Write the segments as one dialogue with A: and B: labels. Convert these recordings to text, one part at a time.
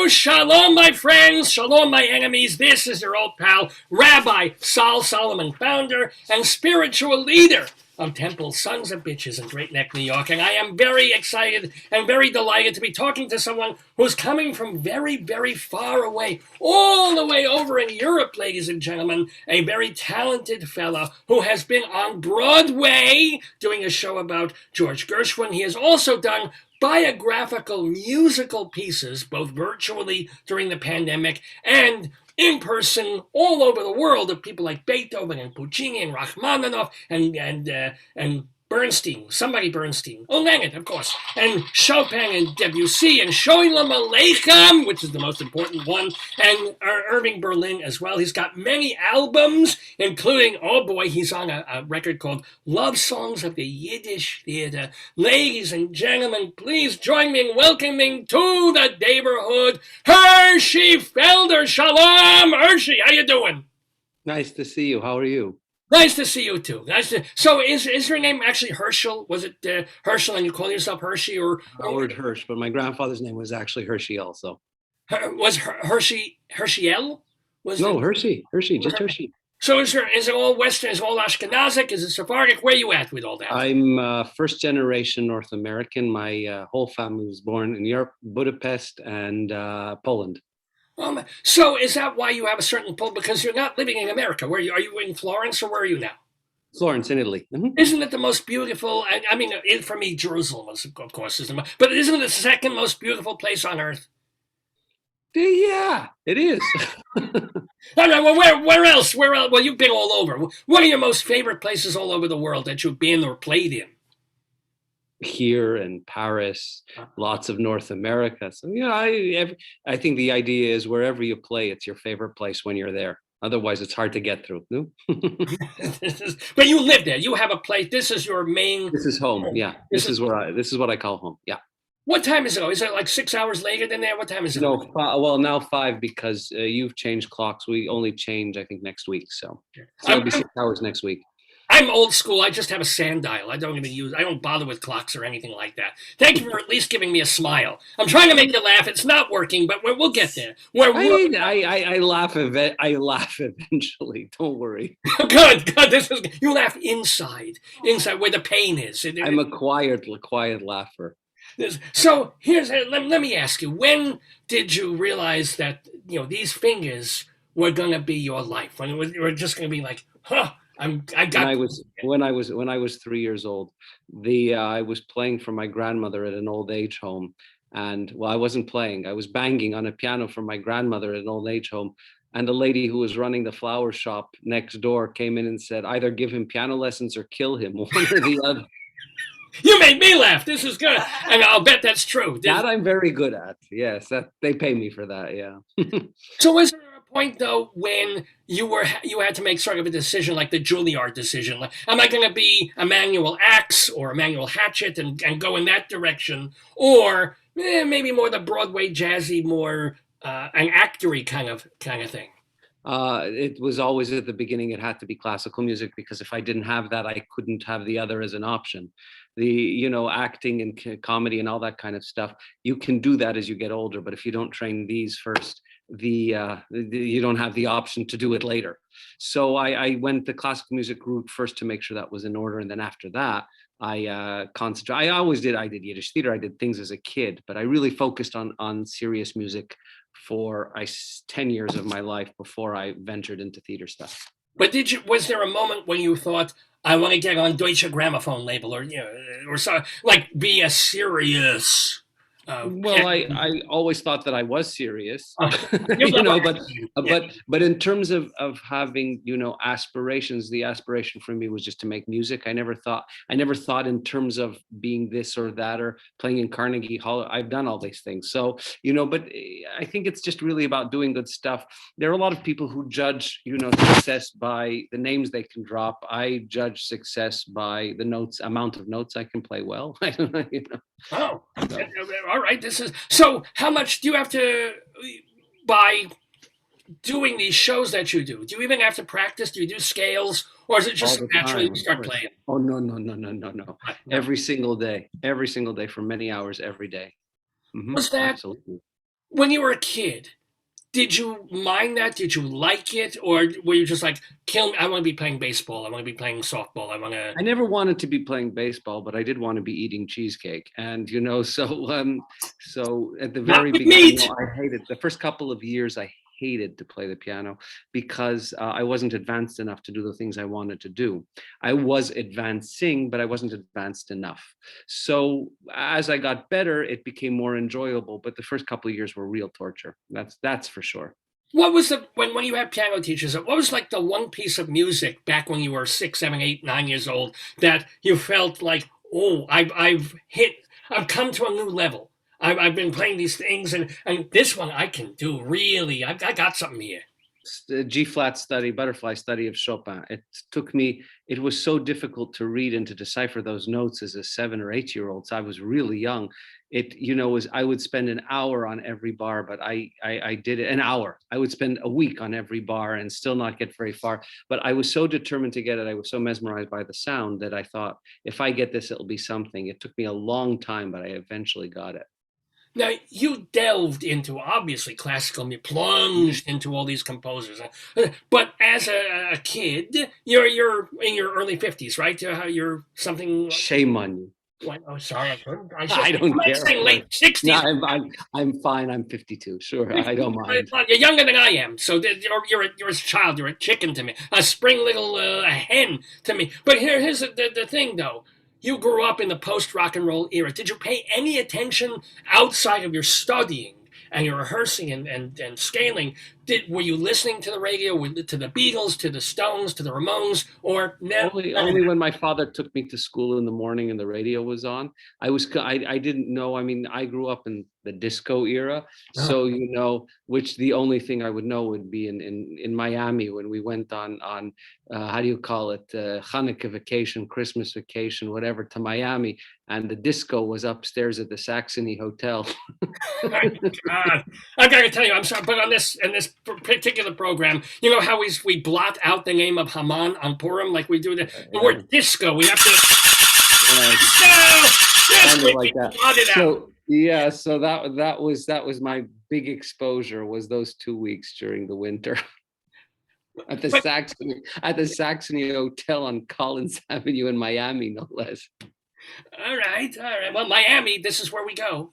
A: Shalom, my friends. Shalom, my enemies. This is your old pal, Rabbi Sol Solomon, founder and spiritual leader of Temple Sons of Bitches in Great Neck, New York. And I am very excited and very delighted to be talking to someone who's coming from very, very far away, all the way over in Europe, ladies and gentlemen, a very talented fella who has been on Broadway doing a show about George Gershwin. He has also done biographical musical pieces, both virtually during the pandemic and in person all over the world, of people like Beethoven and Puccini and Rachmaninoff and Bernstein, oh, Leonard, of course, and Chopin and Debussy and Sholem Aleichem, which is the most important one, and Irving Berlin as well. He's got many albums, including, oh boy, he's on a record called Love Songs of the Yiddish Theater. Ladies and gentlemen, please join me in welcoming to the neighborhood, Hershey Felder. Shalom, Hershey, how you doing?
B: Nice to see you. How are you?
A: Nice to see you too. So is your name actually Herschel? Was it Herschel and you call yourself Hershey or
B: Howard Hirsch? But my grandfather's name was actually Hershey also.
A: Was Hershey Hershiel?
B: Hershey, just Hershey.
A: So is it all Western? Is it all Ashkenazic? Is it Sephardic? Where are you at with all that?
B: I'm first generation North American. My whole family was born in Europe, Budapest, and Poland.
A: So is that why you have a certain pull? Because you're not living in America. Are you in Florence or where are you now?
B: Florence, in Italy. Mm-hmm.
A: Isn't it the most beautiful? I mean, for me, Jerusalem, of course, is the most. But isn't it the second most beautiful place on earth?
B: Yeah, it is.
A: All right. Well, where else? Where else? Well, you've been all over. What are your most favorite places all over the world that you've been or played in?
B: Here in Paris, lots of North America. So I think the idea is wherever you play, it's your favorite place when you're there. Otherwise, it's hard to get through. No?
A: But you live there. You have a place. This is your main.
B: This is home. Yeah. This is what I call home. Yeah.
A: What time is it? Is it like 6 hours later than there? What time is it?
B: No, well, now 5 because you've changed clocks. We only change, I think, next week. So it'll be 6 hours next week.
A: I'm old school. I just have a sundial. I don't bother with clocks or anything like that. Thank you for at least giving me a smile. I'm trying to make you laugh. It's not working, but we'll get there.
B: I laugh eventually. Don't worry.
A: Good. You laugh inside where the pain is.
B: I'm a quiet laugher.
A: So let me ask you: when did you realize that these fingers were going to be your life? When you were just going to be like, huh?
B: When I was 3 years old, I was playing for my grandmother at an old age home, and I wasn't playing. I was banging on a piano for my grandmother at an old age home, and the lady who was running the flower shop next door came in and said, "Either give him piano lessons or kill him, one or the other."
A: You made me laugh. This is good, and I'll bet that's true.
B: That I'm very good at. Yes, that they pay me for that. Yeah.
A: So was there a point though when you had to make sort of a decision, like the Juilliard decision? Like, am I going to be Emmanuel Axe or Emmanuel Hatchet and go in that direction, or maybe more the Broadway jazzy, more an actory kind of thing?
B: It was always at the beginning, it had to be classical music, because if I didn't have that, I couldn't have the other as an option. Acting and comedy and all that kind of stuff, you can do that as you get older, but if you don't train these first, you don't have the option to do it later. So I went the classical music route first to make sure that was in order, and then after that, I did Yiddish theater, I did things as a kid, but I really focused on serious music for 10 years of my life before I ventured into theater stuff.
A: But was there a moment when you thought, I want to get on Deutsche Grammophon label, or so, like be a serious?
B: I always thought that I was serious, but in terms of having, aspirations, the aspiration for me was just to make music. I never thought in terms of being this or that or playing in Carnegie Hall. I've done all these things. So, but I think it's just really about doing good stuff. There are a lot of people who judge, success by the names they can drop. I judge success by the amount of notes I can play well. I don't know,
A: Oh, all right. So how much do you have to, by doing these shows that you do? Do you even have to practice? Do you do scales, or is it just naturally you start playing?
B: Oh, no. Every single day for many hours every day. Mm-hmm.
A: Was that
B: absolutely?
A: When you were a kid, did you mind that? Did you like it? Or were you just like, kill me, I want to be playing baseball, I want to be playing softball, I want to...
B: I never wanted to be playing baseball, but I did want to be eating cheesecake. And so at the
A: Not
B: very
A: with
B: beginning,
A: meat!
B: I hated the first couple of years. I hated to play the piano because I wasn't advanced enough to do the things I wanted to do. I was advancing, but I wasn't advanced enough. So as I got better, it became more enjoyable. But the first couple of years were real torture. That's for sure.
A: What was when you had piano teachers, what was like the one piece of music back when you were 6, 7, 8, 9 years old that you felt like, oh, I've come to a new level. I've been playing these things, and this one I can do really. I got something here.
B: G flat study, butterfly study of Chopin. It was so difficult to read and to decipher those notes as a 7 or 8 year old. So I was really young. I would spend an hour on every bar, but I did it an hour. I would spend a week on every bar and still not get very far. But I was so determined to get it. I was so mesmerized by the sound that I thought, if I get this, it'll be something. It took me a long time, but I eventually got it.
A: Now you delved into obviously classical music, plunged into all these composers. But as a kid, you're in your early 50s, right? You're something.
B: Shame on you.
A: What? Oh, sorry, I couldn't.
B: I don't care.
A: Saying late 60s.
B: No, I'm fine. I'm 52. Sure, I don't mind.
A: You're younger than I am, so you're a child. You're a chicken to me, a spring little hen to me. But here's the thing, though. You grew up in the post rock and roll era. Did you pay any attention outside of your studying and your rehearsing and scaling? Were you listening to the radio, to the Beatles, to the Stones, to the Ramones, or no?
B: Only when my father took me to school in the morning and the radio was on. I didn't know. I mean, I grew up in the disco era, so which the only thing I would know would be in Miami when we went on how do you call it, Hanukkah vacation, Christmas vacation, whatever, to Miami, and the disco was upstairs at the Saxony Hotel.
A: My God, I gotta tell you, I'm sorry, but in this particular program, you know how we blot out the name of Haman on Purim, like we do the word disco. We have to.
B: Kind of like that. So that was my big exposure, was those 2 weeks during the winter at the Saxony Hotel on Collins Avenue in Miami, no less.
A: All right. Well, Miami, this is where we go.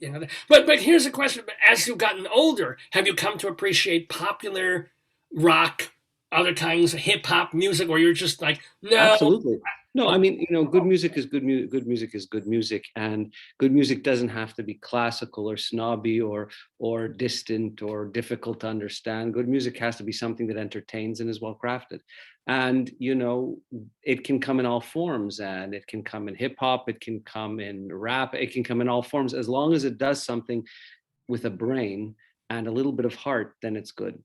A: But here's a question: as you've gotten older, have you come to appreciate popular rock, other kinds of hip hop music, or you're just like, no?
B: Absolutely. No, I mean, good music is good music. Good music is good music, and good music doesn't have to be classical or snobby or distant or difficult to understand. Good music has to be something that entertains and is well crafted. And it can come in all forms, and it can come in hip hop, it can come in rap, it can come in all forms. As long as it does something with a brain and a little bit of heart, then it's good.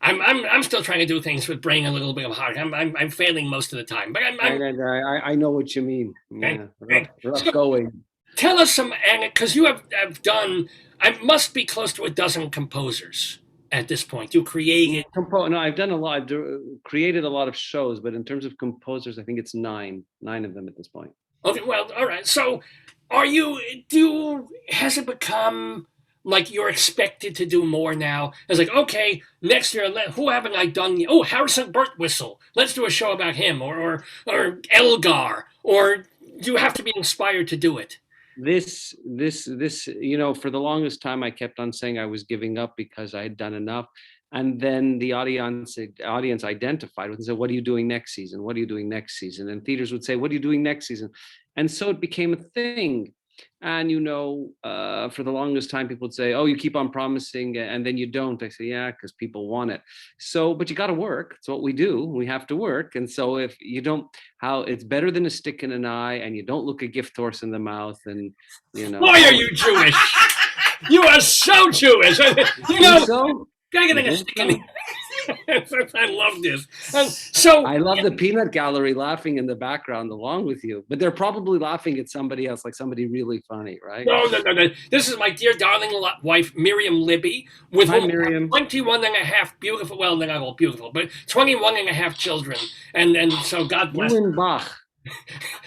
A: I'm still trying to do things with brain and a little bit of heart. I'm failing most of the time, but
B: I know what you mean. Yeah, rough
A: so,
B: going.
A: Tell us some, because you have done. I must be close to a dozen composers at this point. You created.
B: No, I've done a lot. I've created a lot of shows, but in terms of composers, I think it's nine of them at this point.
A: Okay, well, all right. So, has it become like you're expected to do more now? It's like, okay, next year, who haven't I done yet? Oh, Harrison Birtwistle. Let's do a show about him, or Elgar. Or you have to be inspired to do it.
B: This, for the longest time, I kept on saying I was giving up because I had done enough. And then the audience identified with and said, what are you doing next season? What are you doing next season? And theaters would say, what are you doing next season? And so it became a thing. And, for the longest time, people would say, oh, you keep on promising and then you don't. I say, yeah, because people want it. So, but you got to work. It's what we do. We have to work. And so if you don't, it's better than a stick in an eye, and you don't look a gift horse in the mouth. And,
A: Why are you Jewish? You are so Jewish.
B: So?
A: Getting a stick in the I love this. So
B: I love the peanut gallery laughing in the background along with you, but they're probably laughing at somebody else, like somebody really funny, right?
A: No. This is my dear darling wife, Miriam Libby, with
B: Hi, Miriam.
A: 21 and a half beautiful, well, they're not all beautiful, but 21 and a half children. And so God bless.
B: You and Bach.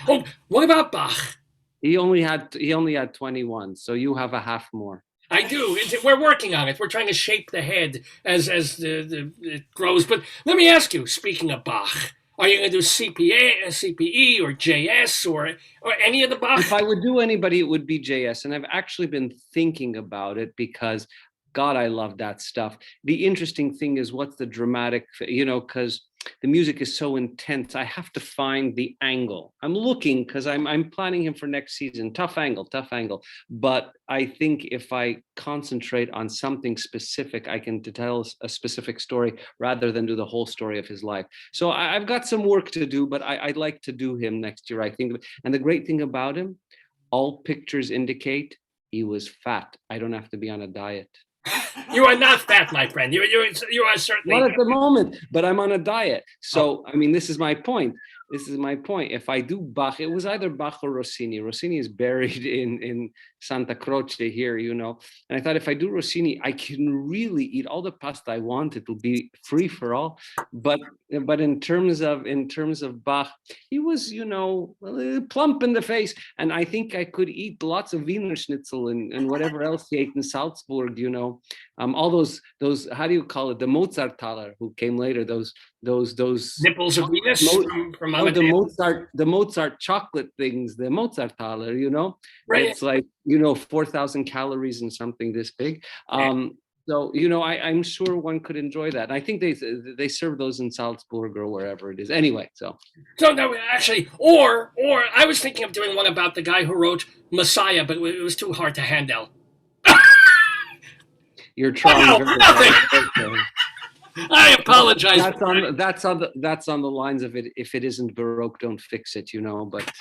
A: Oh, what about Bach?
B: He only had 21, so you have a half more.
A: I do. We're working on it. We're trying to shape the head as it grows. But let me ask you. Speaking of Bach, are you going to do CPA, CPE, or JS, or any of the Bach?
B: If I would do anybody, it would be JS. And I've actually been thinking about it because, God, I love that stuff. The interesting thing is what's the dramatic, because the music is so intense. I have to find the angle. I'm looking because I'm planning him for next season. Tough angle. But I think if I concentrate on something specific, I can tell a specific story rather than do the whole story of his life. So I've got some work to do, but I'd like to do him next year, I think. And the great thing about him, all pictures indicate he was fat. I don't have to be on a diet.
A: You are not fat, my friend. You are certainly
B: Not at the moment, but I'm on a diet. So, I mean, this is my point. If I do Bach, it was either Bach or Rossini. Rossini is buried in Santa Croce here, And I thought if I do Rossini, I can really eat all the pasta I want. It will be free for all. But in terms of Bach, he was, plump in the face. And I think I could eat lots of Wiener Schnitzel and whatever else he ate in Salzburg, all those how do you call it, the Mozartaler who came later, those
A: nipples of Venus from
B: the Mozart chocolate things, the Mozartaler,
A: right.
B: It's like 4,000 calories and something this big. So I'm sure one could enjoy that. I think they serve those in Salzburg or wherever it is. Anyway, so
A: no, actually, or I was thinking of doing one about the guy who wrote Messiah, but it was too hard to handle.
B: You're trying.
A: Nothing. I apologize.
B: That's on the lines of it. If it isn't Baroque, don't fix it. But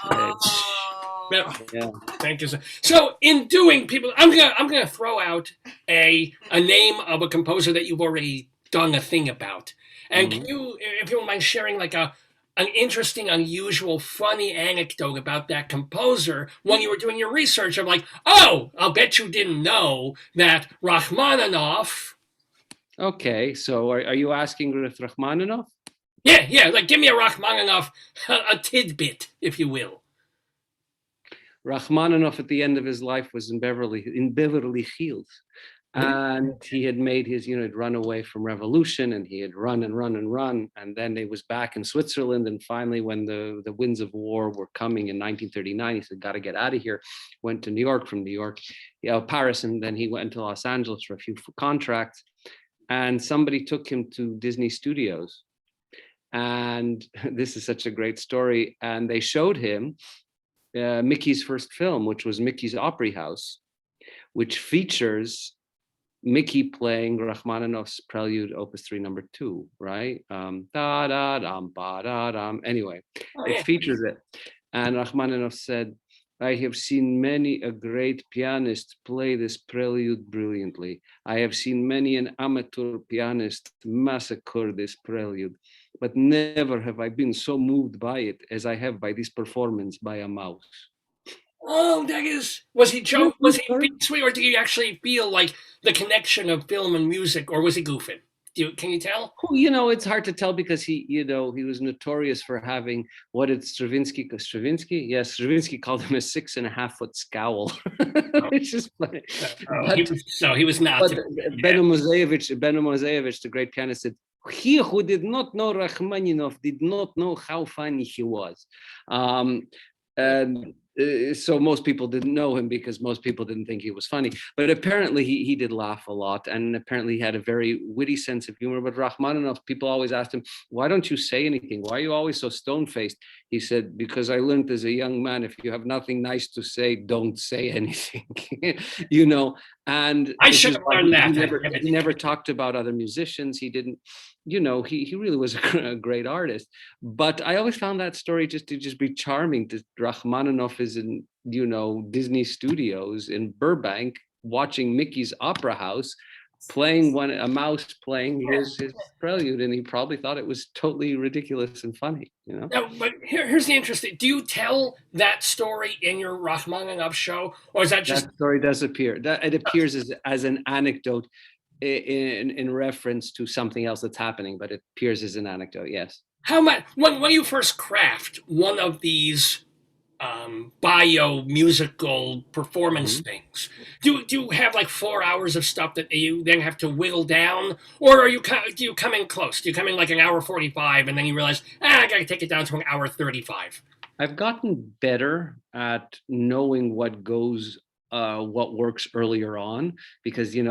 A: yeah. Thank you, sir. So in doing people, I'm gonna throw out a name of a composer that you've already done a thing about, and can you, if you don't mind, sharing like an interesting, unusual, funny anecdote about that composer when you were doing your research of like, oh, I'll bet you didn't know that Rachmaninoff.
B: Okay, so are you asking with Rachmaninoff?
A: Yeah, like give me a Rachmaninoff, a tidbit, if you will.
B: Rachmaninoff at the end of his life was in Beverly Hills. And he had made his, he'd run away from revolution, and he had run. And then he was back in Switzerland. And finally, when the winds of war were coming in 1939, he said, got to get out of here. Went to New York, from New York, Paris. And then he went to Los Angeles for a few contracts. And somebody took him to Disney Studios. And this is such a great story. And they showed him Mickey's first film, which was Mickey's Opry House, which features Mickey playing Rachmaninoff's Prelude, Opus 3, number 2, right? Da da dum ba da dum. Anyway, it features it, and Rachmaninoff said, "I have seen many a great pianist play this prelude brilliantly. I have seen many an amateur pianist massacre this prelude, but never have I been so moved by it as I have by this performance by a mouse."
A: Oh, that is. Was he joking? Was he being sweet, or did he actually feel like the connection of film and music, or was he goofing? Can you tell?
B: It's hard to tell because he was notorious for having, what did Stravinsky? Yes, Stravinsky called him a 6.5-foot scowl. It's just funny.
A: He was not.
B: But Benno Moseyevich, the great pianist, said, he who did not know Rachmaninoff did not know how funny he was. And so most people didn't know him because most people didn't think he was funny. But apparently he did laugh a lot, and apparently he had a very witty sense of humor. But Rachmaninoff, people always asked him, why don't you say anything? Why are you always so stone-faced? He said, because I learned as a young man, if you have nothing nice to say, don't say anything. And
A: I should have learned that.
B: He never talked about other musicians. He didn't, he really was a great artist. But I always found that story to be charming. Rachmaninoff is in, Disney Studios in Burbank, watching Mickey's Opera House, playing a mouse playing his prelude, and he probably thought it was totally ridiculous and funny.
A: No, but here's the interesting. Do you tell that story in your Rachmaninoff show, or is that just
B: that story does appear? It appears as an anecdote in reference to something else that's happening, but it appears as an anecdote. Yes.
A: How much when you first craft one of these bio musical performance
B: Mhm.
A: things. Do you have like 4 hours of stuff that you then have to whittle down, or do you come in close? Do you come in like an hour 45 and then you realize I gotta take it down to an hour 35?
B: I've gotten better at knowing what works earlier on, because you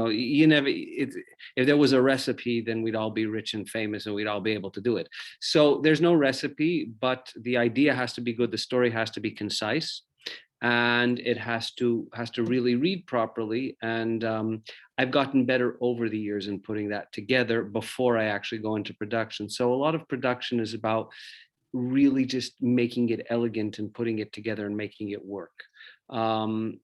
B: never. If there was a recipe, then we'd all be rich and famous, and we'd all be able to do it. So there's no recipe, but the idea has to be good. The story has to be concise, and it has to really read properly. And I've gotten better over the years in putting that together before I actually go into production. So a lot of production is about really just making it elegant and putting it together and making it work, um,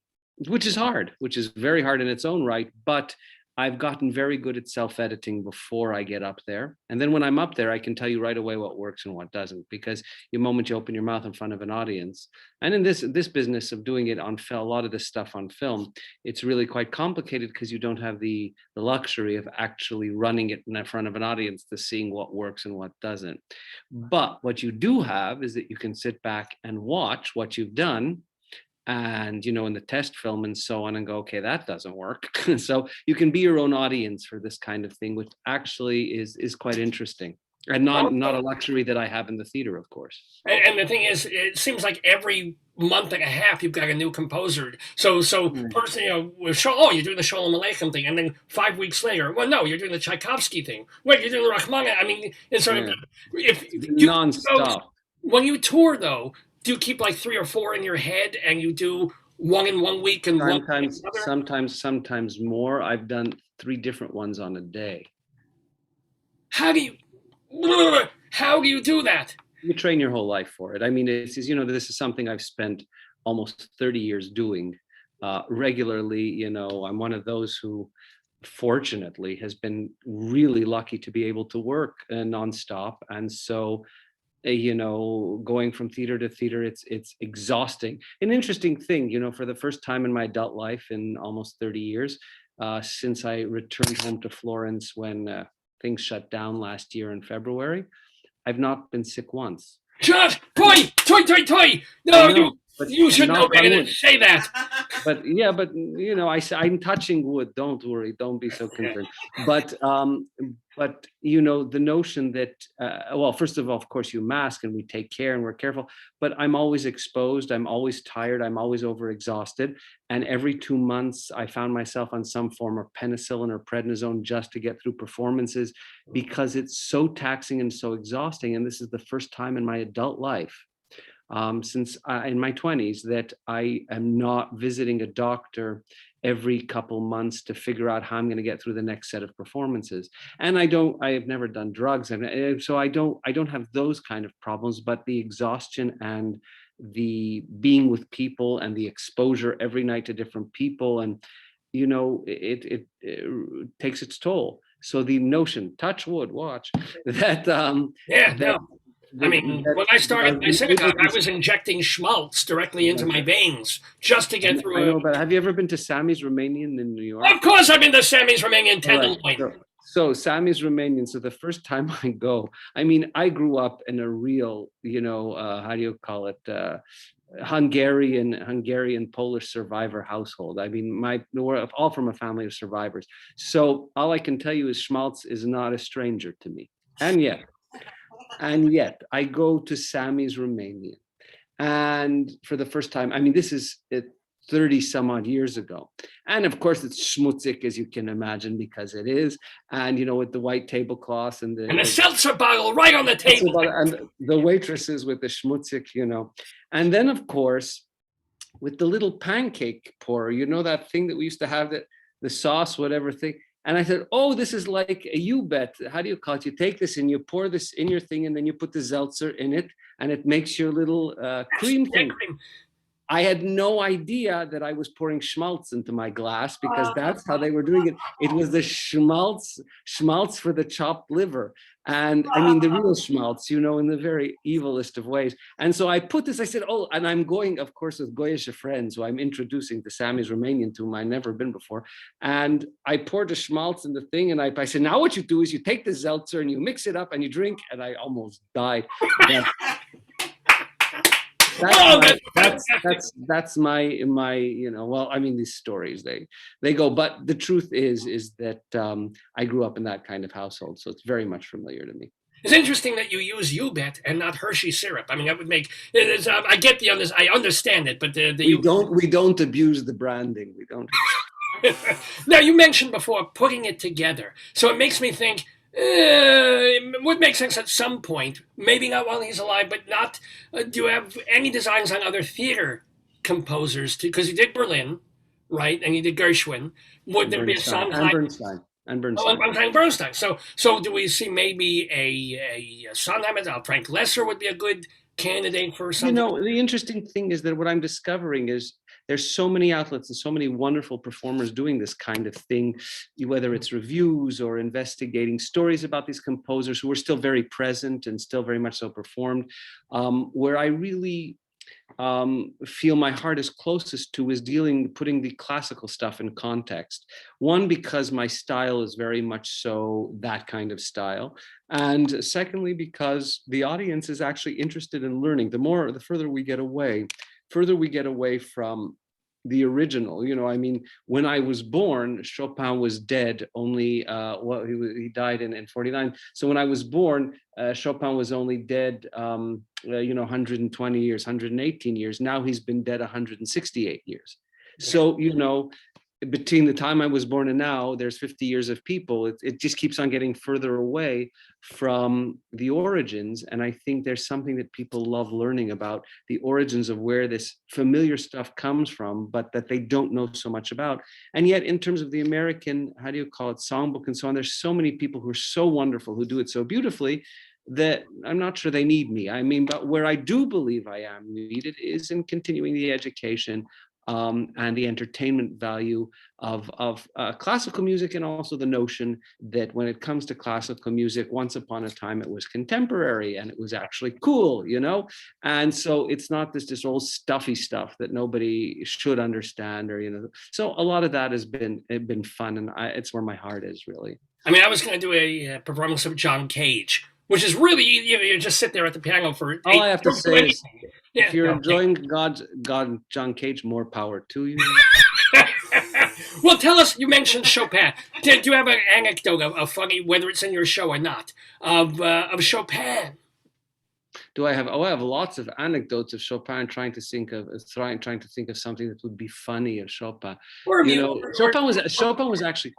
B: which is very hard in its own right. But I've gotten very good at self-editing before I get up there. And then when I'm up there, I can tell you right away what works and what doesn't, because the moment you open your mouth in front of an audience, and in this business of doing it on film, a lot of this stuff on film, it's really quite complicated because you don't have the luxury of actually running it in front of an audience to seeing what works and what doesn't. But what you do have is that you can sit back and watch what you've done, and in the test film and so on, and go, okay, that doesn't work. So you can be your own audience for this kind of thing, which actually is quite interesting, and not a luxury that I have in the theater, of course.
A: And the thing is, it seems like every month and a half you've got a new composer. So
B: Mm.
A: personally, you're doing the Sholem Aleichem thing, and then 5 weeks later, well, no, you're doing the Tchaikovsky thing. Wait, you're doing the Rachmaninoff. I mean, it's sort of
B: Yeah,
A: if you
B: non-stop.
A: when you tour though, do you keep like three or four in your head, and you do one in 1 week and one in
B: Sometimes,
A: another?
B: sometimes more. I've done 3 different ones on a day.
A: How do you how do you do that?
B: You train your whole life for it. I mean, this is something I've spent almost 30 years doing regularly. I'm one of those who, fortunately, has been really lucky to be able to work nonstop. And so, going from theater to theater, it's exhausting. An interesting thing, for the first time in my adult life in almost 30 years, since I returned home to Florence when things shut down last year in February, I've not been sick once.
A: Shut! Toy!
B: I
A: No,
B: know, but
A: you should know
B: knock
A: better
B: on
A: than
B: wood.
A: to say that.
B: But yeah, but I'm touching wood. Don't worry. Don't be so concerned. But the notion that well, first of all, of course, you mask and we take care and we're careful. But I'm always exposed. I'm always tired. I'm always overexhausted. And every 2 months, I found myself on some form of penicillin or prednisone just to get through performances, because it's so taxing and so exhausting. And this is the first time in my adult life, since in my 20s, that I am not visiting a doctor every couple months to figure out how I'm going to get through the next set of performances. And I have never done drugs. So I don't have those kind of problems, but the exhaustion and the being with people and the exposure every night to different people, and it takes its toll. So the notion, touch wood, watch, that
A: Yeah,
B: that
A: no. I mean, when I
B: that
A: started
B: I've
A: my
B: been able
A: synagogue, I was injecting schmaltz directly into my veins just to get
B: I
A: through
B: know,
A: it.
B: but have you ever been to Sammy's Romanian in New York?
A: Of course, I've been to Sammy's Romanian
B: All right.
A: tenderloin.
B: So Sammy's Romanian. So the first time I go, I mean, I grew up in a real, how do you call it? Hungarian Polish survivor household. I mean, we're all from a family of survivors. So all I can tell you is schmaltz is not a stranger to me. And yet I go to Sammy's Romanian. And for the first time, I mean, this is 30 some odd years ago. And of course, it's schmutzig, as you can imagine, because it is. And, with the white tablecloths and
A: And the seltzer bottle right on the table.
B: and the waitresses with the schmutzig, And then, of course, with the little pancake pourer, that thing that we used to have, that the sauce, whatever thing. And I said, oh, this is like a U-bet. How do you call it? You take this and you pour this in your thing, and then you put the seltzer in it, and it makes your little cream thing. I had no idea that I was pouring schmaltz into my glass, because that's how they were doing it. It was the schmaltz for the chopped liver. And I mean, the real schmaltz, in the very evilest of ways. And so I put this, I said, oh, and I'm going, of course, with Goyish friends who I'm introducing to Sammy's Romanian, to whom I've never been before. And I poured the schmaltz in the thing, and I said, now what you do is you take the seltzer and you mix it up and you drink. And I almost died.
A: Oh,
B: that's my well, I mean, these stories they go, but the truth is that I grew up in that kind of household, so it's very much familiar to me.
A: it's interesting that you use U-Bet and not Hershey syrup. I mean, that would make it is. I get I understand it, but
B: We don't abuse the branding. We don't.
A: Now, you mentioned before putting it together, so it makes me think it would make sense at some point, maybe not while he's alive, but not. Do you have any designs on other theater composers? Because you did Berlin, right, and you did Gershwin. Would there be a Sondheim?
B: And
A: Oh,
B: Bernstein.
A: I'm Bernstein. So do we see maybe a Sondheim? Frank Lesser would be a good candidate for something.
B: The interesting thing is that what I'm discovering is there's so many outlets and so many wonderful performers doing this kind of thing, whether it's reviews or investigating stories about these composers who are still very present and still very much so performed, where I really feel my heart is closest to is putting the classical stuff in context. One, because my style is very much so that kind of style. And secondly, because the audience is actually interested in learning. The further we get away from the original. I mean, when I was born, Chopin was dead only, he died in 49. So when I was born, Chopin was only dead, 120 years, 118 years. Now he's been dead 168 years. So, between the time I was born and now, there's 50 years of people. It just keeps on getting further away from the origins. And I think there's something that people love learning about, the origins of where this familiar stuff comes from, but that they don't know so much about. And yet, in terms of the American, how do you call it, songbook and so on, there's so many people who are so wonderful, who do it so beautifully, that I'm not sure they need me. I mean, but where I do believe I am needed is in continuing the education and the entertainment value of classical music, and also the notion that when it comes to classical music, once upon a time it was contemporary and it was actually cool, and so it's not this old stuffy stuff that nobody should understand, or so a lot of that has been fun, and it's where my heart is, really.
A: I mean, I was going to do a performance of John Cage, which is really, you just sit there at the piano for
B: all I have to say is, if you're enjoying God, John Cage, more power to you.
A: Well, tell us, you mentioned Chopin. Do you have an anecdote of funny, whether it's in your show or not, of Chopin?
B: I have lots of anecdotes of Chopin, trying to think of something that would be funny of Chopin. Chopin was actually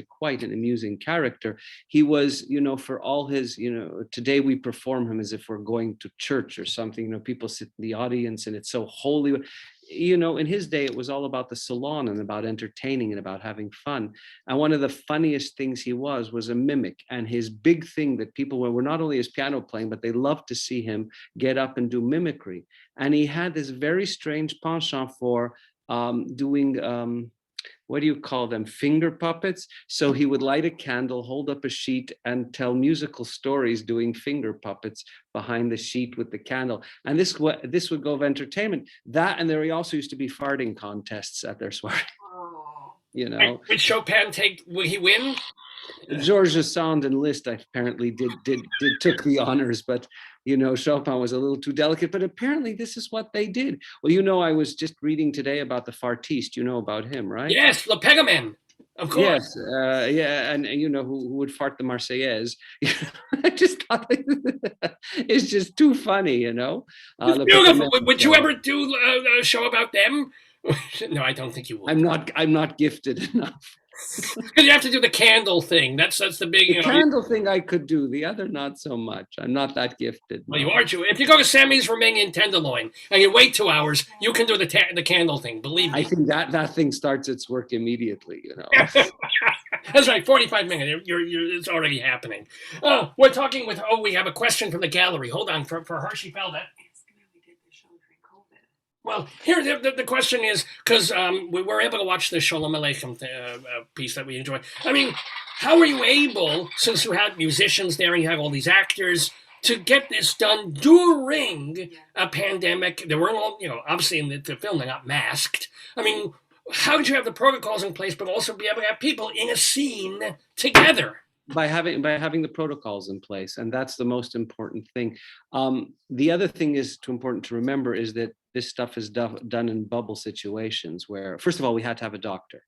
B: quite an amusing character. He was, for all his, today we perform him as if we're going to church or something. People sit in the audience and it's so holy. In his day, it was all about the salon and about entertaining and about having fun. And one of the funniest things he was a mimic. And his big thing that people were not only his piano playing, but they loved to see him get up and do mimicry. And he had this very strange penchant for doing, what do you call them? Finger puppets. So he would light a candle, hold up a sheet, and tell musical stories doing finger puppets behind the sheet with the candle. And this would go of entertainment. That, and there also used to be farting contests at their soiree.
A: Would Chopin will he win?
B: Georges Sand and Liszt apparently took the honors, but Chopin was a little too delicate. But apparently this is what they did. Well, I was just reading today about the fartiste. You know about him, right?
A: Yes, Le Pegamin, of course.
B: Yes, yeah, and who would fart the Marseillaise? I just thought it's just too funny,
A: It's beautiful. Would you ever do a show about them? No, I don't think you would.
B: I'm not gifted enough.
A: Because you have to do the candle thing. That's the big.
B: Candle thing I could do. The other, not so much. I'm not that gifted.
A: Well, you are. If you go to Sammy's Romanian Tenderloin and you wait 2 hours, you can do the candle thing. Believe me.
B: I think that thing starts its work immediately.
A: That's right. 45 minutes. It's already happening. We're talking with. We have a question from the gallery. Hold on for Hershey Feldener. Well, here the question is, because we were able to watch the Shalom Aleichem piece that we enjoyed. I mean, how were you able, since you had musicians there and you had all these actors, to get this done during a pandemic? There weren't all, obviously in the film they're not masked. I mean, how did you have the protocols in place, but also be able to have people in a scene together?
B: by having the protocols in place, and that's the most important thing. The other thing is important to remember is that this stuff is done in bubble situations where, first of all, we had to have a doctor,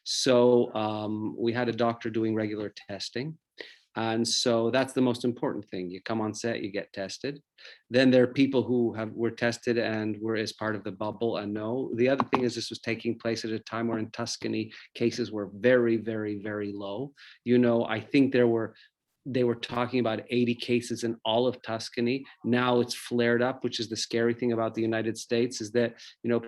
B: so we had a doctor doing regular testing. And so that's the most important thing. You come on set, you get tested. Then there are people who were tested and were as part of the bubble and know. The other thing is this was taking place at a time where in Tuscany cases were very, very, very low. I think they were talking about 80 cases in all of Tuscany. Now it's flared up, which is the scary thing about the United States, is that,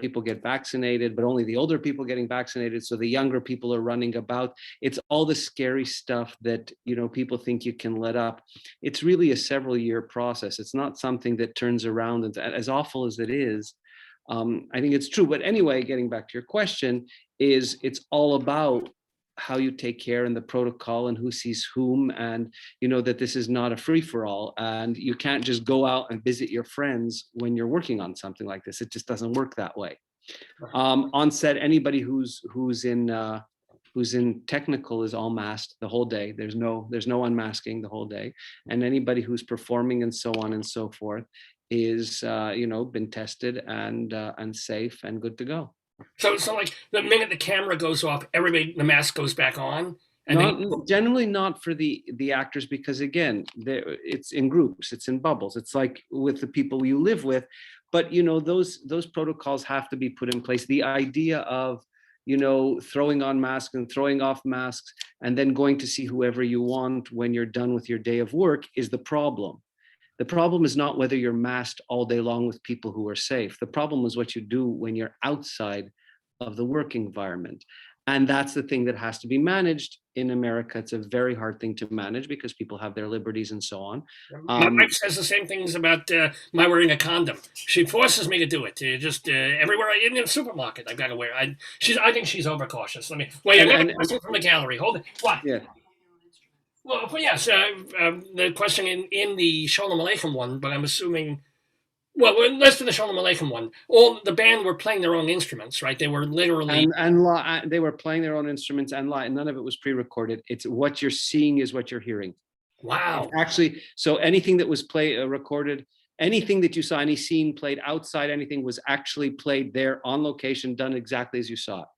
B: people get vaccinated, but only the older people getting vaccinated. So the younger people are running about. It's all the scary stuff that, people think you can let up. It's really a several year process. It's not something that turns around, and as awful as it is, I think it's true. But anyway, getting back to your question, it's all about how you take care and the protocol and who sees whom, and that this is not a free-for-all, and you can't just go out and visit your friends when you're working on something like this. It just doesn't work that way. On set, anybody who's in technical is all masked the whole day. There's no unmasking the whole day, and anybody who's performing and so on and so forth is been tested and safe and good to go.
A: So like the minute the camera goes off, the mask goes back on. And
B: generally not for the actors, because again, it's in groups, it's in bubbles. It's like with the people you live with, but those protocols have to be put in place. The idea of throwing on masks and throwing off masks and then going to see whoever you want when you're done with your day of work is the problem. The problem is not whether you're masked all day long with people who are safe. The problem is what you do when you're outside of the work environment. And that's the thing that has to be managed in America. It's a very hard thing to manage because people have their liberties and so on.
A: My wife says the same things about my wearing a condom. She forces me to do it. Just everywhere in the supermarket, I've got to wear. I think she's overcautious. Let me wait. I got a question from the gallery. Hold it. What?
B: Yeah.
A: Well, yes, the question in the Shalom Aleichem one, but I'm assuming, well, let's do the Shalom Aleichem one. All the band were playing their own instruments, right? They were literally...
B: And they were playing their own instruments and live. None of it was pre-recorded. It's what you're seeing is what you're hearing.
A: Wow.
B: It's actually, so anything that was recorded, anything that you saw, any scene played outside, anything was actually played there on location, done exactly as you saw it.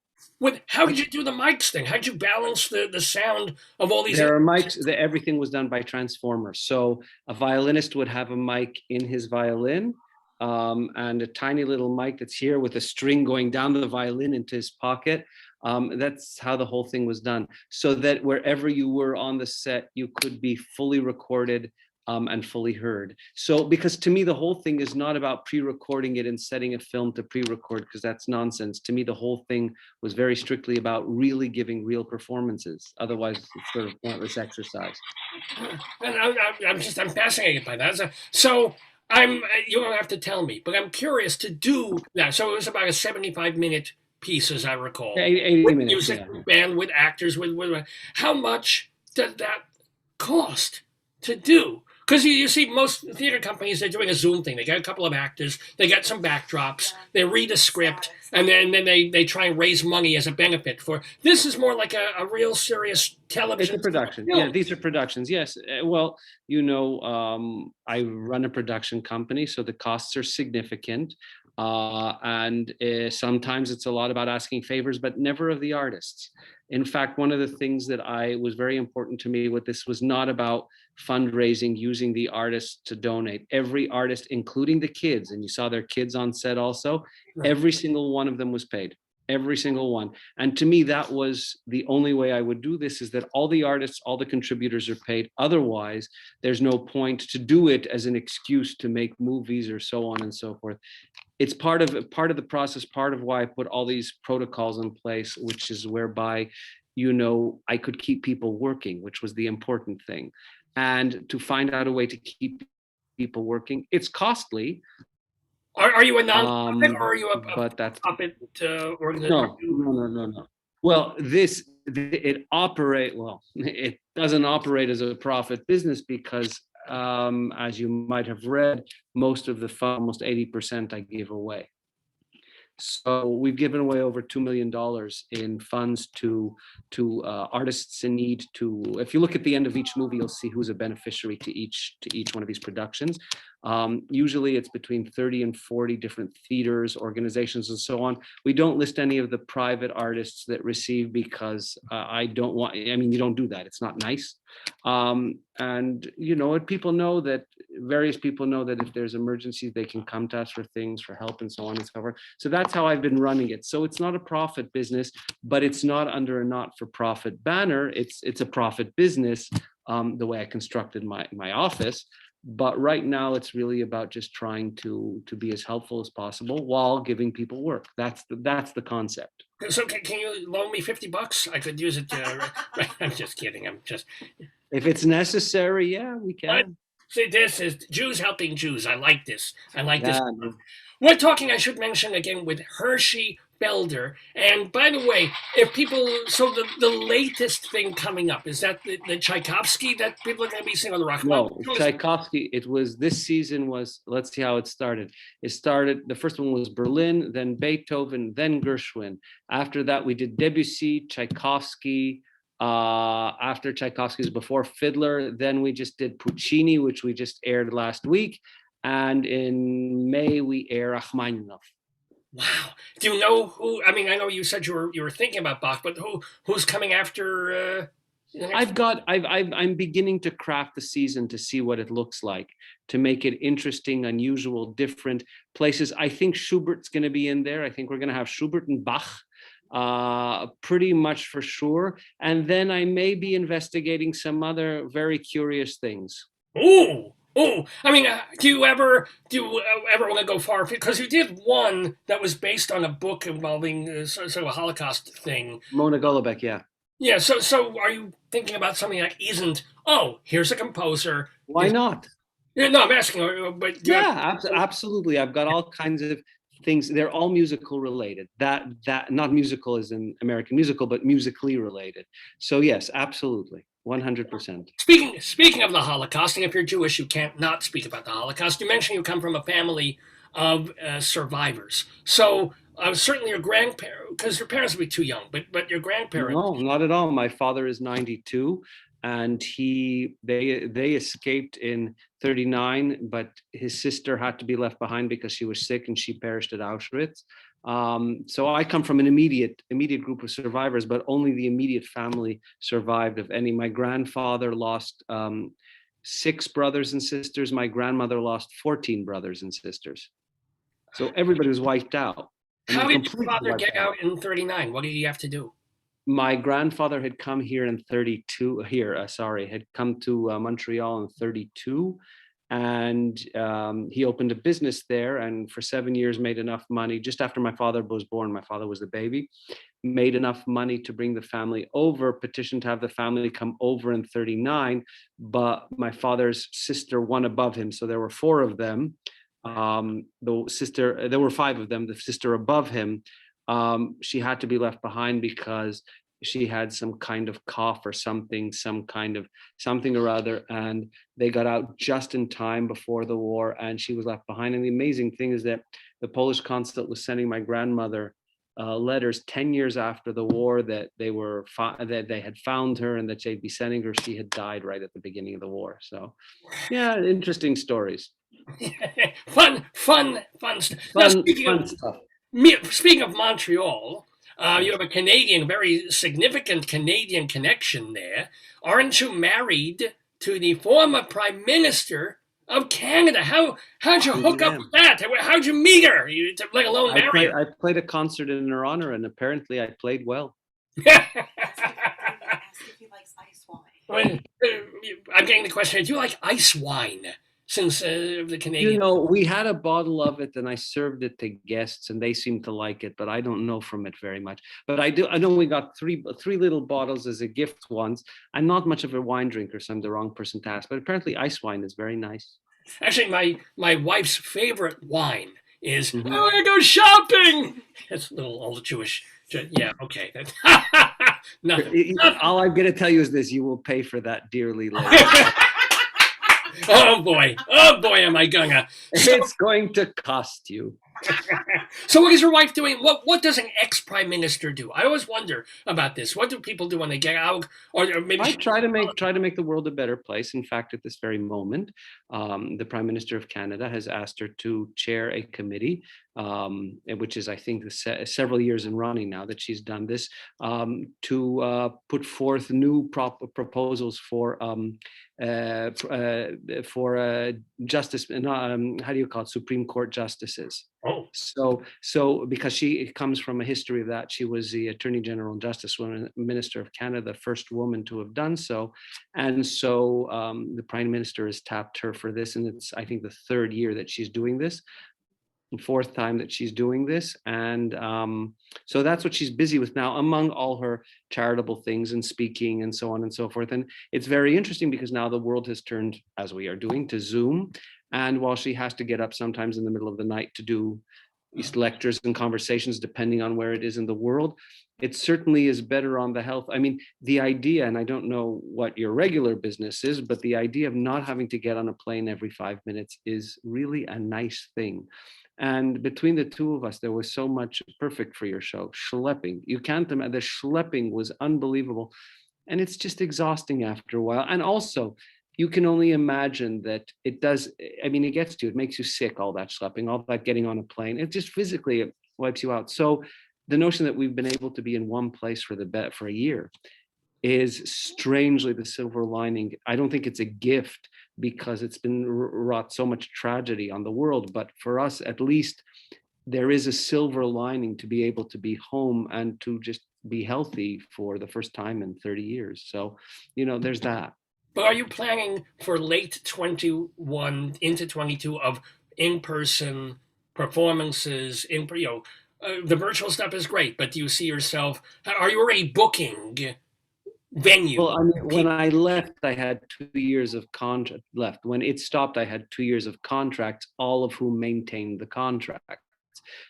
A: How did you do the mics thing? How did you balance the sound of all these?
B: There are mics. Everything was done by transformers. So a violinist would have a mic in his violin, and a tiny little mic that's here with a string going down the violin into his pocket. That's how the whole thing was done, so that wherever you were on the set, you could be fully recorded and fully heard. So, because to me, the whole thing is not about pre-recording it and setting a film to pre-record, because that's nonsense. To me, the whole thing was very strictly about really giving real performances. Otherwise, it's sort of pointless exercise.
A: And I'm fascinated by that. So you don't have to tell me, but I'm curious to do that. So it was about a 75-minute piece, as I recall.
B: 80
A: with
B: minutes.
A: Music, yeah. Band, with actors, with how much does that cost to do? Because you see, most theater companies, they're doing a Zoom thing. They got a couple of actors, they got some backdrops, they read a script, and then they try and raise money as a benefit for. This is more like a real serious television.
B: It's a production. Yeah, these are productions. Yes. Well, I run a production company, so the costs are significant. And sometimes it's a lot about asking favors, but never of the artists. In fact, one of the things that was very important to me with this was not about fundraising, using the artists to donate. Every artist, including the kids, and you saw their kids on set also, right. Every single one of them was paid. Every single one. And to me, that was the only way I would do this, is that all the artists, all the contributors are paid. Otherwise, there's no point to do it as an excuse to make movies or so on and so forth. It's part of the process, part of why I put all these protocols in place, which is whereby, I could keep people working, which was the important thing. And to find out a way to keep people working, it's costly.
A: Are you a non-profit or are you a
B: profit
A: organization?
B: No. Well, it doesn't operate as a profit business because, as you might have read, most of the fund, almost 80%, I give away. So we've given away over $2 million in funds to artists in need. If you look at the end of each movie, you'll see who's a beneficiary to each one of these productions. Usually it's between 30 and 40 different theaters, organizations, and so on. We don't list any of the private artists that receive because you don't do that. It's not nice. And various people know that if there's emergencies, they can come to us for things, for help, and so on and so forth. So that's how I've been running it. So it's not a profit business, but it's not under a not-for-profit banner. It's a profit business, the way I constructed my office. But right now, it's really about just trying to be as helpful as possible while giving people work. That's the concept.
A: So can you loan me $50? I could use it. I'm just kidding.
B: If it's necessary, yeah, we can.
A: See, this is Jews helping Jews. I like this. This.
B: No.
A: We're talking, I should mention again, with HERSHEY FELDER. And by the way, if people, so the latest thing coming up, is that the Tchaikovsky that people are going to be seeing on the Rachmaninoff?
B: No, Tchaikovsky, this season was, let's see how it started. The first one was Berlin, then Beethoven, then Gershwin. After that, we did Debussy, Tchaikovsky. After Tchaikovsky's before Fiddler, then we just did Puccini, which we just aired last week. And in May, we air Rachmaninoff.
A: Wow. Do you know who? I mean, I know you said you were thinking about Bach, but who's coming after?
B: I'm beginning to craft the season to see what it looks like, to make it interesting, unusual, different places. I think Schubert's going to be in there. I think we're going to have Schubert and Bach, pretty much for sure. And then I may be investigating some other very curious things.
A: Oh, I mean, do you ever want to go far? Because you did one that was based on a book involving sort of a Holocaust thing.
B: Mona Golombek, yeah.
A: Yeah, so are you thinking about something that isn't, here's a composer.
B: Why not?
A: Yeah, no, I'm asking, but...
B: Yeah, absolutely. I've got all kinds of things. They're all musical related. That not musical as in American musical, but musically related. So yes, absolutely. 100%.
A: Speaking of the Holocaust, and if you're Jewish, you can't not speak about the Holocaust. You mentioned you come from a family of survivors. So certainly your grandparents, because your parents would be too young, but your grandparents.
B: No, not at all. My father is 92, and they escaped in 39, but his sister had to be left behind because she was sick and she perished at Auschwitz. So I come from an immediate group of survivors, but only the immediate family survived of any. My grandfather lost 6 brothers and sisters. My grandmother lost 14 brothers and sisters. So everybody was wiped out.
A: How did your father get out in 39? What did he have to do?
B: My grandfather had come here in 32, had come to Montreal in 32. And he opened a business there, and for 7 years made enough money. Just after my father was born, my father was the baby, made enough money to bring the family over, petitioned to have the family come over in 39, but my father's sister won above him. So there were 4 of them. There were 5 of them. The sister above him, she had to be left behind because she had some kind of cough or something or other, and they got out just in time before the war, and she was left behind. And the amazing thing is that the Polish consulate was sending my grandmother letters 10 years after the war that that they had found her and that they'd be sending her. She had died right at the beginning of the war. So, yeah, interesting stories.
A: fun stuff. Speaking of Montreal. You have a very significant Canadian connection there. Aren't you married to the former Prime Minister of Canada? How'd you hook up with that? How'd you meet her? Let alone marry her?
B: I played a concert in her honor, and apparently I played well.
C: Ask if he likes ice wine.
A: I'm getting the question, do you like ice wine? Since the Canadian,
B: we had a bottle of it and I served it to guests and they seemed to like it, but I don't know from it very much. But I know we got three little bottles as a gift once. I'm not much of a wine drinker, so I'm the wrong person to ask, but apparently ice wine is very nice.
A: Actually, my wife's favorite wine is, I want to go shopping. That's a little old Jewish. Yeah, okay. Nothing.
B: All I'm going to tell you is this, you will pay for that dearly later.
A: Oh boy, am I gonna.
B: It's going to cost you.
A: So what is your wife doing? What does an ex-prime minister do? I always wonder about this. What do people do when they get out? Or maybe
B: I try to make the world a better place. In fact, at this very moment, the Prime Minister of Canada has asked her to chair a committee, which is, I think, several years in running now that she's done this, to put forth new proposals for justice. How do you call it? Supreme Court justices.
A: oh,
B: So because she comes from a history of that, she was the Attorney General and Justice Minister of Canada, the first woman to have done so. And so the Prime Minister has tapped her for this. And it's, I think, the third year that she's doing this, and fourth time that she's doing this. And so that's what she's busy with now, among all her charitable things and speaking and so on and so forth. And it's very interesting because now the world has turned, as we are doing, to Zoom. And while she has to get up sometimes in the middle of the night to do these lectures and conversations, depending on where it is in the world, it certainly is better on the health. I mean, the idea, and I don't know what your regular business is, but the idea of not having to get on a plane every 5 minutes is really a nice thing. And between the two of us, there was so much perfect for your show. Schlepping, you can't imagine, the schlepping was unbelievable. And it's just exhausting after a while. And also, you can only imagine that it does. I mean, it gets to you, it makes you sick, all that schlepping, all that getting on a plane. It just physically it wipes you out. So the notion that we've been able to be in one place for a year is strangely the silver lining. I don't think it's a gift because it's been wrought so much tragedy on the world, but for us, at least, there is a silver lining to be able to be home and to just be healthy for the first time in 30 years. So, there's that.
A: but are you planning for late 21 into 22 of in-person performances? The virtual stuff is great, but do you see yourself? Are you already booking venue?
B: Well, I mean, when I left, I had 2 years of contract left. When it stopped, I had 2 years of contracts, all of whom maintained the contracts.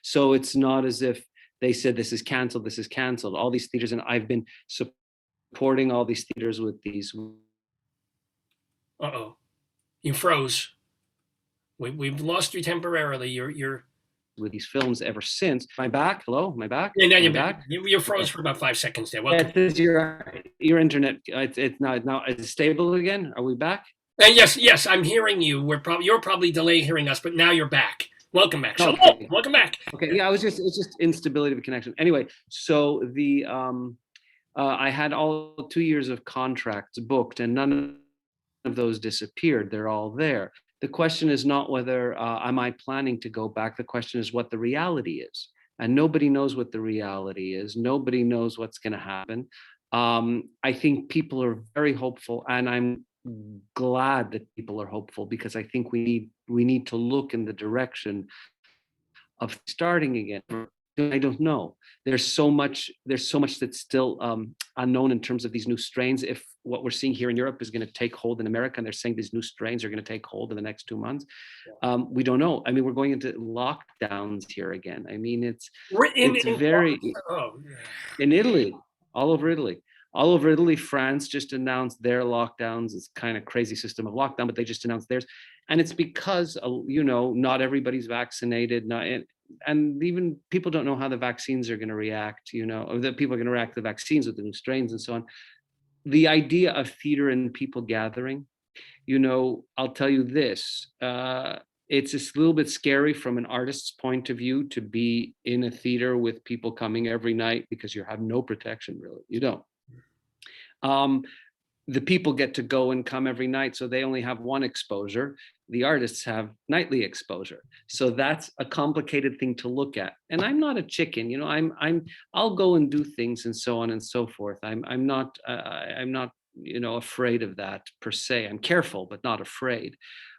B: So it's not as if they said, this is canceled, this is canceled. All these theaters, and I've been supporting all these theaters with these.
A: Uh-oh, you froze. We've lost you temporarily. You're
B: with these films ever since. Am I back? Hello? Am I back?
A: Yeah, now
B: Am I
A: you're back. You froze for about 5 seconds there. Welcome.
B: Yeah, this is your internet. It's now it's stable again. Are we back?
A: Yes, I'm hearing you. You're probably delayed hearing us, but now you're back. Welcome back.
B: Okay.
A: Shalom. Welcome back.
B: Okay. Yeah, it's just instability of connection. Anyway, so the I had all 2 years of contracts booked, and none of those disappeared. They're all there. The question is not whether am I planning to go back. The question is what the reality is. And nobody knows what the reality is. Nobody knows what's going to happen. I think people are very hopeful, and I'm glad that people are hopeful, because I think we need to look in the direction of starting again. I don't know. There's so much that's still unknown in terms of these new strains. If what we're seeing here in Europe is going to take hold in America, and they're saying these new strains are going to take hold in the next 2 months, we don't know. I mean, we're going into lockdowns here again. I mean, in Italy, all over Italy. France just announced their lockdowns. It's kind of crazy system of lockdown, but they just announced theirs, and it's because not everybody's vaccinated. And even people don't know how the vaccines are going to react, or that people are going to react to the vaccines with the new strains and so on. The idea of theater and people gathering, I'll tell you this, it's a little bit scary from an artist's point of view to be in a theater with people coming every night, because you have no protection, really. You don't. The people get to go and come every night, so they only have one exposure. The artists have nightly exposure, so that's a complicated thing to look at. And I'm not a chicken, I'll go and do things and so on and so forth. I'm not afraid of that per se. I'm careful, but not afraid.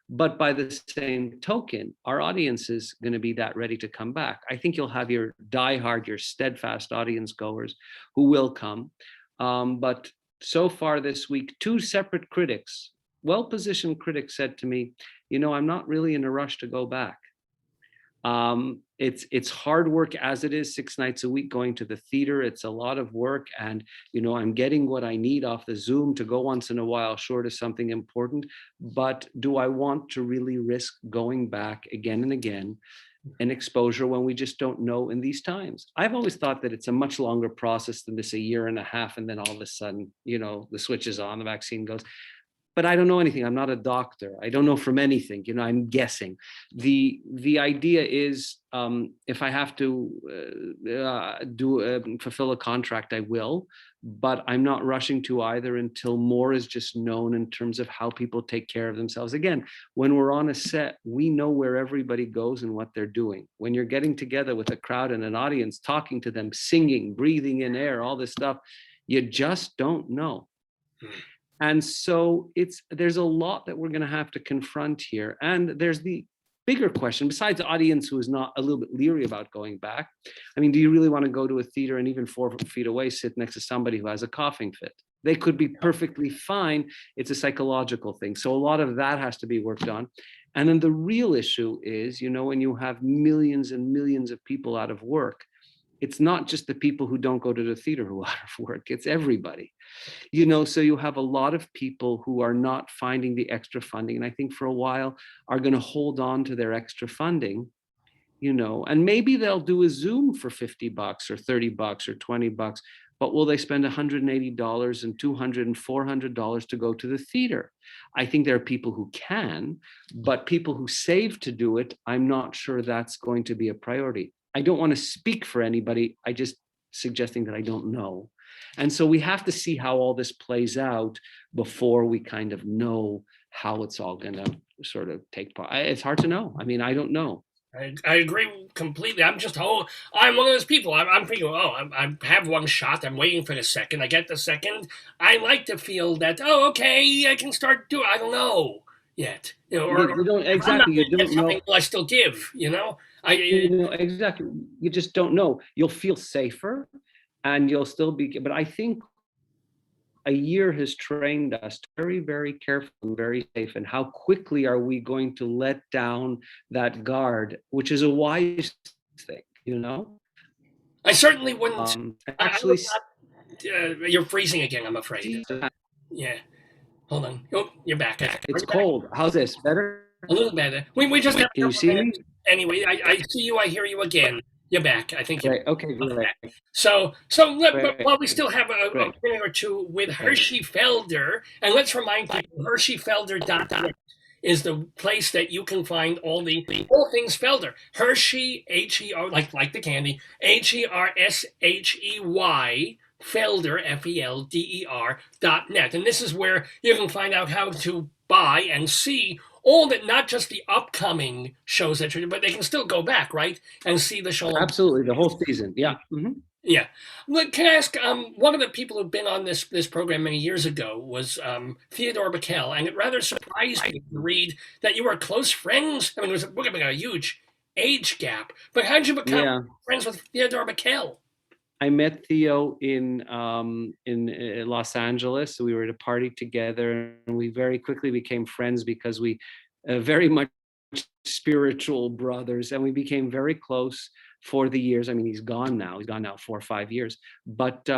B: But by the same token, our audience is going to be that ready to come back. I think you'll have your diehard, your steadfast audience goers who will come, but so far this week, 2 separate critics, well-positioned critics, said to me, I'm not really in a rush to go back. It's hard work as it is, 6 nights a week going to the theater. It's a lot of work, and I'm getting what I need off the Zoom to go once in a while, short of something important. But do I want to really risk going back again and again an exposure when we just don't know in these times. I've always thought that it's a much longer process than this, a year and a half, and then all of a sudden, the switch is on, the vaccine goes. But I don't know anything. I'm not a doctor. I don't know from anything. I'm guessing. The idea is, if I have to fulfill a contract, I will. But I'm not rushing to either until more is just known in terms of how people take care of themselves. Again, when we're on a set, we know where everybody goes and what they're doing. When you're getting together with a crowd and an audience, talking to them, singing, breathing in air, all this stuff, you just don't know. And so there's a lot that we're going to have to confront here. And there's the bigger question, besides the audience who is not a little bit leery about going back. I mean, do you really want to go to a theater and even 4 feet away, sit next to somebody who has a coughing fit? They could be perfectly fine. It's a psychological thing. So a lot of that has to be worked on. And then the real issue is, when you have millions and millions of people out of work, it's not just the people who don't go to the theater who are out of work, it's everybody. So you have a lot of people who are not finding the extra funding, and I think for a while are going to hold on to their extra funding, and maybe they'll do a Zoom for $50 or $30 or $20, but will they spend $180 and $200 and $400 to go to the theater? I think there are people who can, but people who save to do it, I'm not sure that's going to be a priority. I don't want to speak for anybody. I just suggesting that I don't know. And so we have to see how all this plays out before we kind of know how it's all going to sort of take part. It's hard to know. I mean, I don't know.
A: I agree completely. I'm one of those people. I'm thinking, I have one shot. I'm waiting for the second. I get the second. I like to feel that, okay, I can start doing. I don't know yet.
B: You don't exactly. You don't know.
A: I still give.
B: Exactly. You just don't know. You'll feel safer, and you'll still be. But I think a year has trained us very, very careful and very safe. And how quickly are we going to let down that guard, which is a wise thing,
A: I certainly wouldn't. Actually, you're freezing again, I'm afraid. Yeah. Hold on. Oh, you're back.
B: It's cold. How's this? Better?
A: A little better. We just have.
B: Can you see me?
A: Anyway, I see you. I hear you again. You're back. I think.
B: Right. Okay. Great.
A: So while we still have a minute or two with Hershey Felder, and let's remind people, HERSHEYFELDER.net is the place that you can find all things Felder. Hershey, H-E-R, like the candy, HERSHEY Felder, FELDER.net. And this is where you can find out how to buy and see all that, not just the upcoming shows that you're, but they can still go back, right, and see the show.
B: Absolutely, the whole season. Yeah. Mm-hmm.
A: Yeah. Look, can I ask? One of the people who've been on this program many years ago was Theodore Backel, and it rather surprised me to read that you were close friends. I mean, we're going to be a huge age gap, but how did you become friends with Theodore Backel?
B: I met Theo in Los Angeles. We were at a party together, and we very quickly became friends because we very much spiritual brothers, and we became very close for the years. I mean, he's gone now 4 or 5 years, but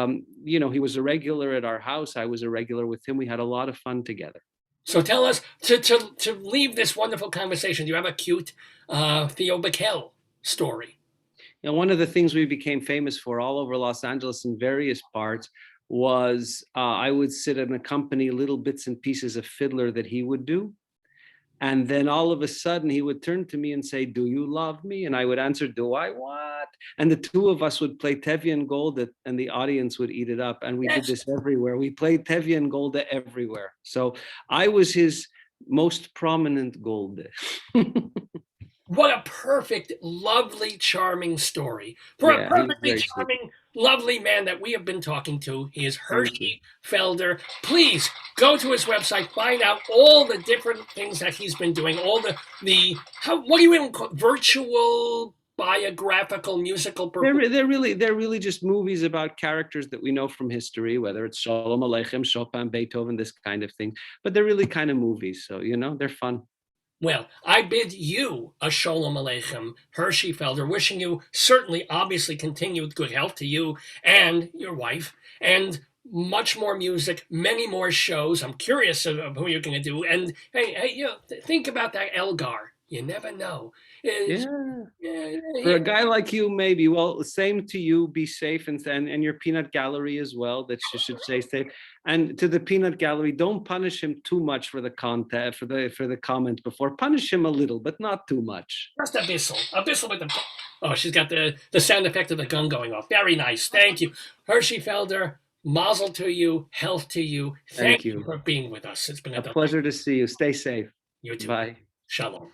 B: he was a regular at our house. I was a regular with him. We had a lot of fun together.
A: So tell us, to leave this wonderful conversation, do you have a cute Theo Backel story?
B: One of the things we became famous for all over Los Angeles in various parts was I would sit and accompany little bits and pieces of fiddler that he would do. And then all of a sudden he would turn to me and say, "Do you love me?" And I would answer, "Do I what?" And the two of us would play Tevye and Golda, and the audience would eat it up. And we did this everywhere. We played Tevye and Golda everywhere. So I was his most prominent Golda.
A: What a perfect, lovely, charming story. For a perfectly charming, lovely man that we have been talking to. He is Hershey Felder. Please go to his website, find out all the different things that he's been doing, all what do you even call virtual biographical musical performance?
B: They're really just movies about characters that we know from history, whether it's Shalom Aleichem, Chopin, Beethoven, this kind of thing. But they're really kind of movies, so they're fun.
A: Well, I bid you a Shalom Aleichem, Hershey Felder, wishing you certainly, obviously, continued good health to you and your wife, and much more music, many more shows. I'm curious of who you're going to do. And hey, think about that Elgar You never know.
B: Yeah.
A: Yeah,
B: For a guy like you, maybe. Well, same to you. Be safe, and your peanut gallery as well. That you should stay safe. And to the peanut gallery, don't punish him too much for the content for the comment before. Punish him a little, but not too much.
A: just a Bissell with the. Oh, she's got the sound effect of the gun going off. Very nice. Thank you, Hershey Felder. Mazel to you. Health to you.
B: Thank
A: Thank you
B: you.
A: for being with us. It's been
B: A
A: a delight.
B: pleasure to see you. Stay safe.
A: You too.
B: Bye.
A: Shalom.